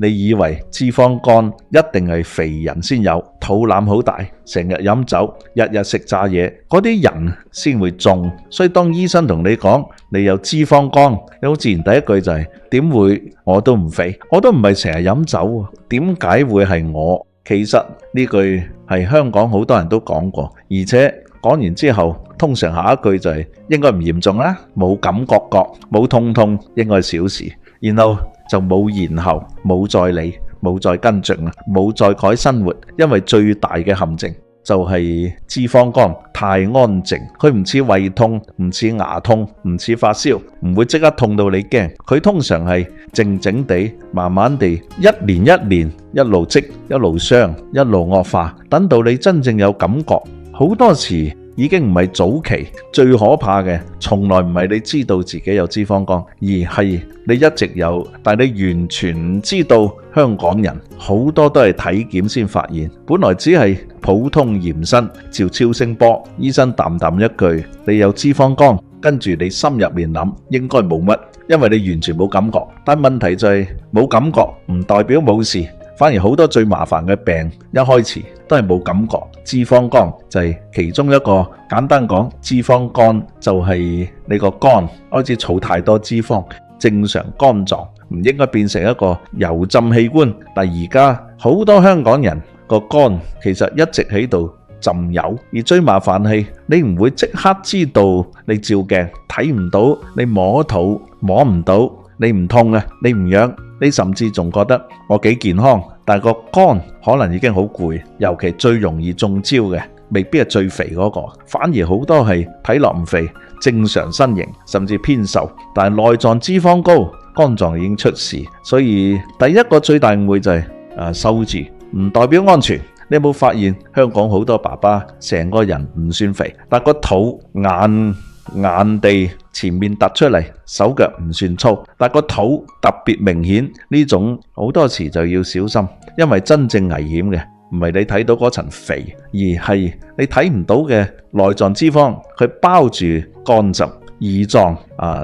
你以為脂肪肝一定係肥人先有，肚腩好大，成日飲酒，日日食炸嘢，嗰啲人先會中。所以當醫生同你講你有脂肪肝，你好自然第一句就係點會？我都唔肥，我都唔係成日飲酒，點解會係我？其實呢句係香港好多人都講過，而且講完之後，通常下一句就係應該唔嚴重啦，冇感覺覺，冇痛痛，應該小事，然後就冇然後，冇再理，冇再跟進啦，冇再改生活，因為最大嘅陷阱就係脂肪肝太安靜，佢唔似胃痛，唔似牙痛，唔似發燒，唔會即刻痛到你驚，佢通常係靜靜地、慢慢地，一年一年一路積、一路傷、一路惡化，等到你真正有感覺，好多時已經唔係早期。最可怕嘅從來唔係你知道自己有脂肪肝，而係你一直有，但你完全唔知道。香港人好多都係體檢先發現，本來只係普通驗身照超聲波，醫生淡淡一句你有脂肪肝，跟住你心入面諗應該冇乜，因為你完全冇感覺。但問題就係冇感覺唔代表冇事，反而好多最麻煩嘅病一開始都係冇感覺。脂肪肝就係其中一個。簡單講，脂肪肝就係你個肝開始儲太多脂肪，正常肝臟唔應該變成一個油浸器官，但而家好多香港人個肝其實一直喺度浸油，而最麻煩係你唔會即刻知道，你照鏡睇唔到，你摸肚摸唔到，你唔痛啊，你唔癢，你甚至仲覺得我幾健康，但係個肝可能已經好攰，尤其最容易中招嘅未必係最肥嗰個，反而好多係睇落唔肥，正常身形甚至偏瘦，但係內臟脂肪高，肝臟已經出事。所以第一個最大誤會就係瘦字唔代表安全。你有冇發現香港好多爸爸成個人唔算肥，但個肚硬地前面突出嚟，手腳唔算粗，但個肚特別明顯，呢種好多時就要小心，因為真正危險嘅唔係你睇到嗰層肥，而係你睇唔到嘅內臟脂肪，佢包住肝臟、胰臟、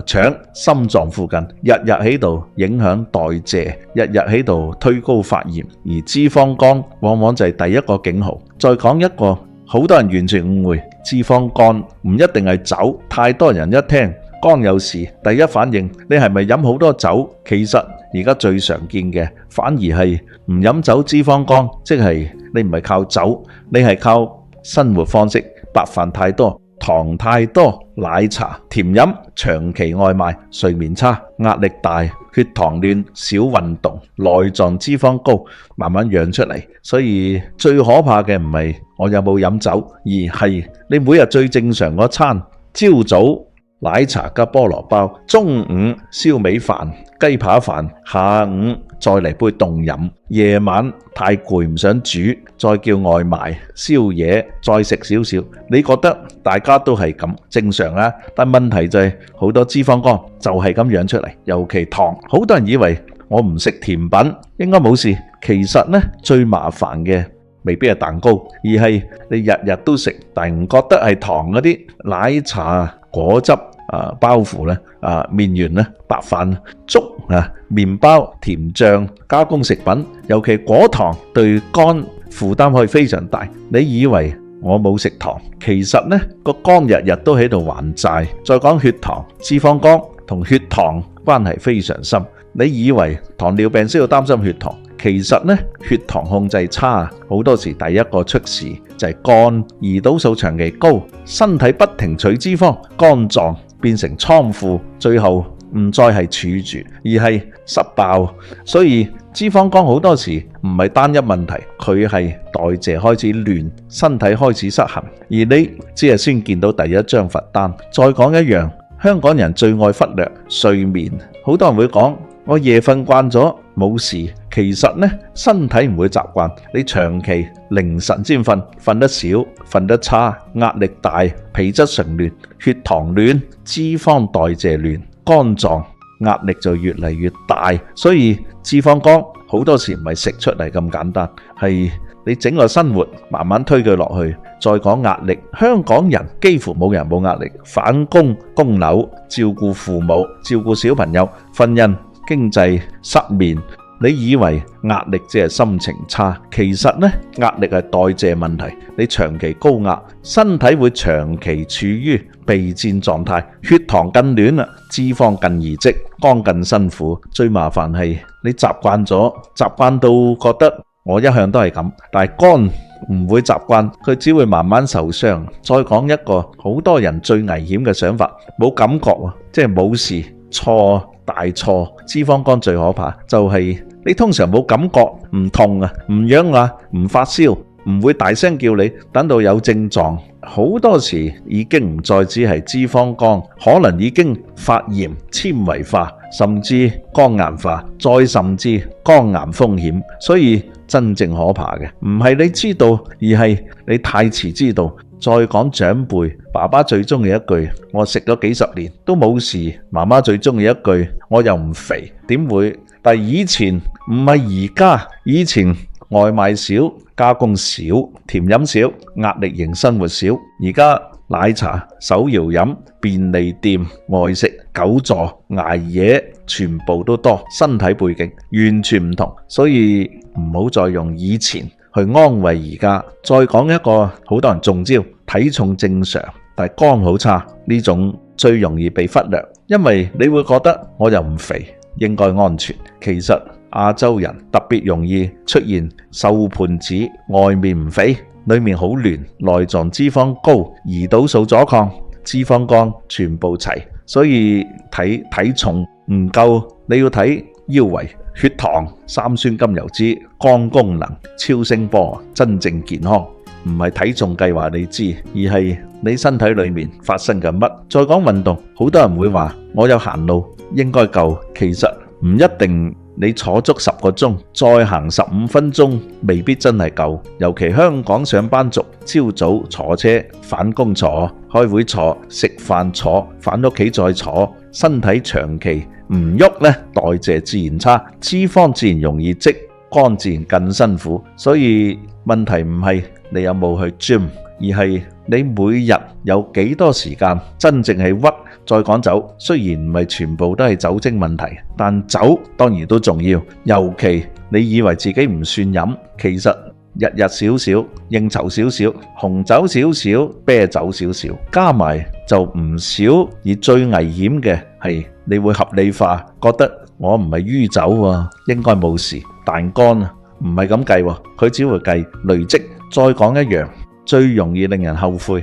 腸、心臟附近，日日喺度影響代謝，日日喺度推高發炎，而脂肪肝往往就係第一個警號。再講一個，好多人完全誤會，脂肪肝唔一定係酒，太多人一聽肝有事，第一反應你係咪飲好多酒？其實而家最常見嘅反而係唔飲酒脂肪肝，即係你唔係靠酒，你係靠生活方式，白飯太多，糖太多，奶茶、甜飲，長期外賣，睡眠差，壓力大，血糖亂，少運動，內臟脂肪高，慢慢養出嚟。所以最可怕嘅唔係我有冇飲酒，而係你每日最正常嗰餐，朝早奶茶加菠蘿包，中午燒味飯、雞扒飯，下午再嚟杯凍飲，夜晚太攰唔想煮，再叫外賣、宵夜，再食少少。你覺得大家都係咁正常啊？但問題就係好多脂肪肝就係咁養出嚟，尤其糖。好多人以為我唔食甜品應該冇事，其實呢，最麻煩嘅未必係蛋糕，而係你日日都食，但唔覺得係糖嗰啲奶茶、果汁、包袱咧、麵圓咧、白飯、粥、麵包、甜醬、加工食品，尤其果糖對肝負擔可以非常大。你以為我冇食糖，其實呢個肝日日都喺度還債。再講血糖，脂肪肝同血糖關係非常深。你以為糖尿病先要擔心血糖，其實呢血糖控制差，好多時第一個出事就係肝，胰島素長期高，身體不停取脂肪，肝臟變成倉庫，最後唔再係儲住，而係塞爆。所以脂肪肝好多時唔係單一問題，佢係代謝開始亂，身體開始失衡，而你只係先見到第一張罰單。再講一樣，香港人最愛忽略睡眠，好多人會講我夜瞓慣咗冇事，其實呢身體唔會習慣，你長期凌晨先瞓，瞓得少，瞓得差，壓力大，皮質醇亂，血糖亂，脂肪代謝亂，肝臟壓力就越嚟越大。所以脂肪肝好多時唔係食出嚟咁簡單，係你整個生活慢慢推佢落去。再講壓力，香港人幾乎冇人冇壓力，返工、供樓、照顧父母、照顧小朋友、婚姻、經濟、失眠，你以為壓力只係心情差，其實呢，壓力係代謝問題。你長期高壓，身體會長期處於備戰狀態，血糖更亂啦，脂肪更易積，肝更辛苦。最麻煩係你習慣咗，習慣到覺得我一向都係咁，但係肝唔會習慣，佢只會慢慢受傷。再講一個好多人最危險嘅想法，冇感覺喎，即係冇事，錯大錯。脂肪肝最可怕就係你通常冇感覺，唔痛啊，唔癢啊，唔發燒，唔會大聲叫你，等到有症狀，好多時已經唔再只係脂肪肝，可能已經發炎、纖維化，甚至肝硬化，再甚至肝癌風險。所以真正可怕嘅唔係你知道，而係你太遲知道。再講長輩，爸爸最中意一句，我食咗幾十年都冇事。媽媽最中意一句，我又唔肥，點會？但係以前唔係而家，以前外賣少，加工少，甜飲少，壓力型生活少。而家奶茶、手搖飲、便利店、外食、久坐、捱夜，全部都多，身體背景完全唔同。所以唔好再用以前去安慰而家。再講一個好多人中招，體重正常但係肝好差，呢種最容易被忽略，因為你會覺得我又唔肥，應該安全。其實亞洲人特別容易出現瘦胖子，外面唔肥，裏面好亂，內臟脂肪高，胰島素阻抗，脂肪肝全部齊。所以睇體重唔夠，你要睇腰圍、血糖、三酸甘油酯、肝功能、超聲波，真正健康唔係體重計話你知，而係你身體裏面發生緊乜。再講運動，好多人會話我有行路應該夠，其實唔一定。你坐足10個鐘，再行15分鐘，未必真係夠。尤其香港上班族，朝早坐車，返工坐，開會坐，食飯坐，返屋企再坐，身體長期唔喐呢，代謝自然差，脂肪自然容易積，肝自然更辛苦。所以問題唔係你有冇去 gym， 而係你每日有幾多時間真正係屈。再講酒，雖然唔係全部都係酒精問題，但酒當然都重要。尤其你以為自己唔算飲，其實日日少少，應酬少少，紅酒少少，啤酒少少，加埋就唔少。而最危險嘅係你會合理化，覺得我唔係酗酒喎，應該冇事。但肝啊，唔係咁計喎，佢只會計累積。再講一樣，最容易令人後悔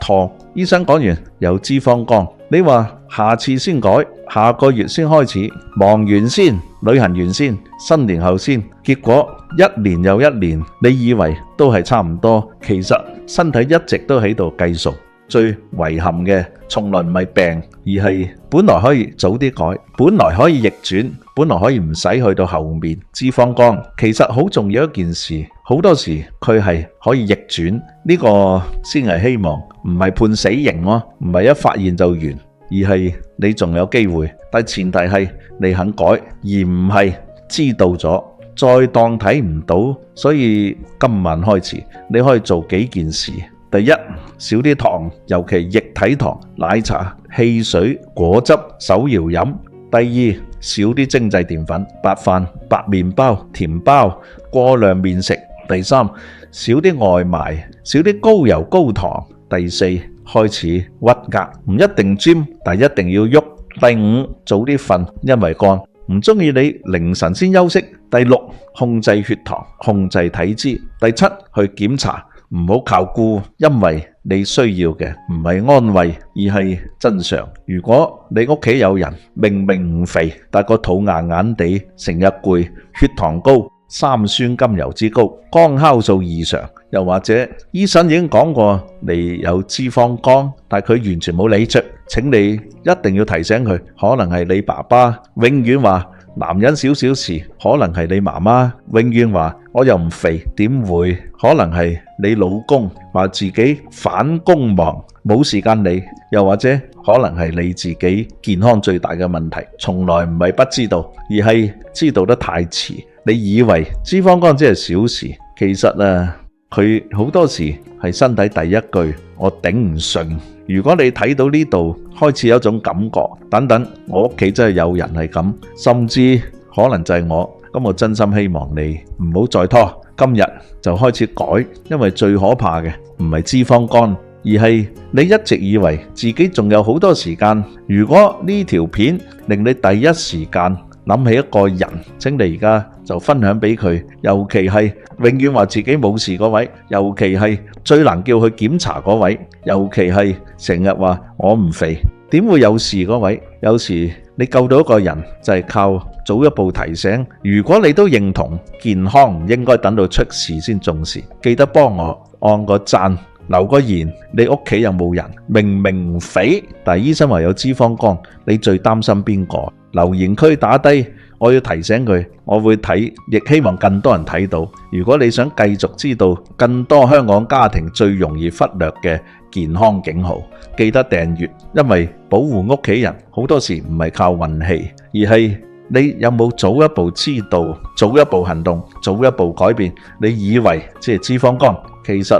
拖。醫生講完有脂肪肝，你話下次先改，下個月先開始，忙完先，旅行完先，新年後先，結果一年又一年，你以為都係差唔多，其實身體一直都喺度計數。最遺憾嘅從來唔係病，而係本來可以早啲改，本來可以逆轉，本來可以唔使去到後面。脂肪肝其實好重要一件事，好多時佢係可以逆轉，呢個先係希望，唔係判死刑咯，唔係一發現就完，而係你仲有機會，但前提係你肯改，而唔係知道咗再當睇唔到。所以今晚開始你可以做幾件事。第一，少啲糖，尤其液體糖、奶茶、汽水、果汁、手搖飲。第二，少啲精製澱粉，白飯、白麵包、甜包、過量麵食。第三，少啲外賣，少啲高油高糖。第四，開始屈壓，唔一定 gym，但一定要喐。第五，早啲瞓，因為肝唔中意你凌晨先休息。第六，控制血糖，控制體脂。第七，去檢查。唔好靠顧，因為你需要嘅唔係安慰，而係真相。如果你屋企有人明明唔肥，但個肚硬硬地，成日攰，血糖高，三酸甘油酯高，肝酵素異常，又或者醫生已經講過你有脂肪肝，但佢完全冇理出，請你一定要提醒佢，可能係你爸爸永遠話男人少少事，可能係你媽媽永遠話我又唔肥，點會？可能係你老公話自己返工忙，冇時間理，又或者可能係你自己健康最大嘅問題，從來唔係不知道，而係知道得太遲。你以為脂肪肝只係小事，其實佢好多時係身體第一句我頂唔順。如果你睇到呢度開始有種感覺，等等，我屋企真係有人係咁，甚至可能就係我咁我真心希望你唔好再拖，今日就開始改，因為最可怕嘅唔係脂肪肝，而係你一直以為自己仲有好多時間。如果呢條片令你第一時間諗起一個人，請你而家就分享俾佢，尤其係永遠話自己冇事嗰位，尤其係最難叫佢檢查嗰位，尤其係成日話我唔肥，點會有事嗰位。有時你救到一個人就係靠早一步提醒。如果你都認同健康唔應該等到出事先重視，記得幫我按個讚，留個言，你屋企有冇人明明唔肥，但係醫生話有脂肪肝，你最擔心邊個？留言區打低，我要提醒佢，我會睇，亦希望更多人睇到。如果你想繼續知道更多香港家庭最容易忽略嘅健康警號，記得訂閱，因為保護屋企人好多時唔係靠運氣，而係你有冇早一步知道，早一步行動，早一步改變。你以為即係脂肪肝，其實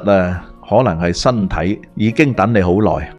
可能係身體已經等你好耐。